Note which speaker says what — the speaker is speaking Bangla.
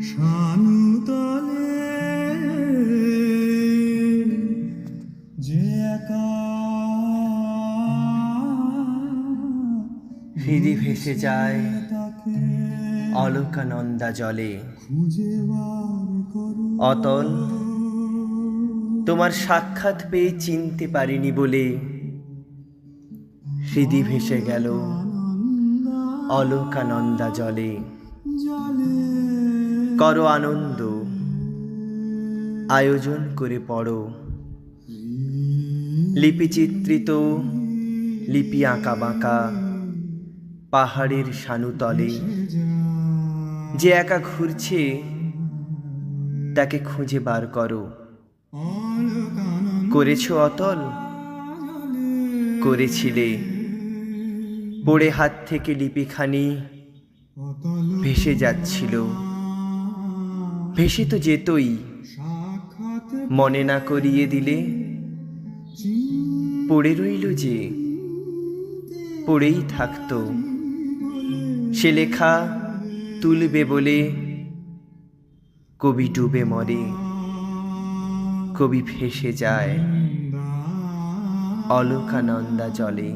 Speaker 1: শানুতলে যে একা
Speaker 2: হৃদি ভেসে যায়
Speaker 1: তাকে
Speaker 2: অলকানন্দা জলে।
Speaker 1: খুঁজে বার করো।
Speaker 2: অতল, তোমার সাক্ষাৎ পেয়ে চিনতে পারিনি বলে হৃদি ভেসে গেল অলকানন্দা জলে।
Speaker 1: জলে
Speaker 2: করো আনন্দ, আয়োজন করে পড়ো লিপি চিত্রিত, লিপি আঁকা বাঁকা পাহাড়ের শানুতলে। যে একা ঘুরছে তাকে খুঁজে বার করো। করেছ অতল, করেছিলে, পড়ে হাত থেকে লিপিখানি ভেসে যাচ্ছিল। ভেসে তো যেতই, মনে না করিয়ে দিলে। পড়ে রইল যে, পড়েই থাকতো। সে লেখা তুলবে বলে কবি ডুবে মরে, কবি ভেসে যায় অলকানন্দা জলে।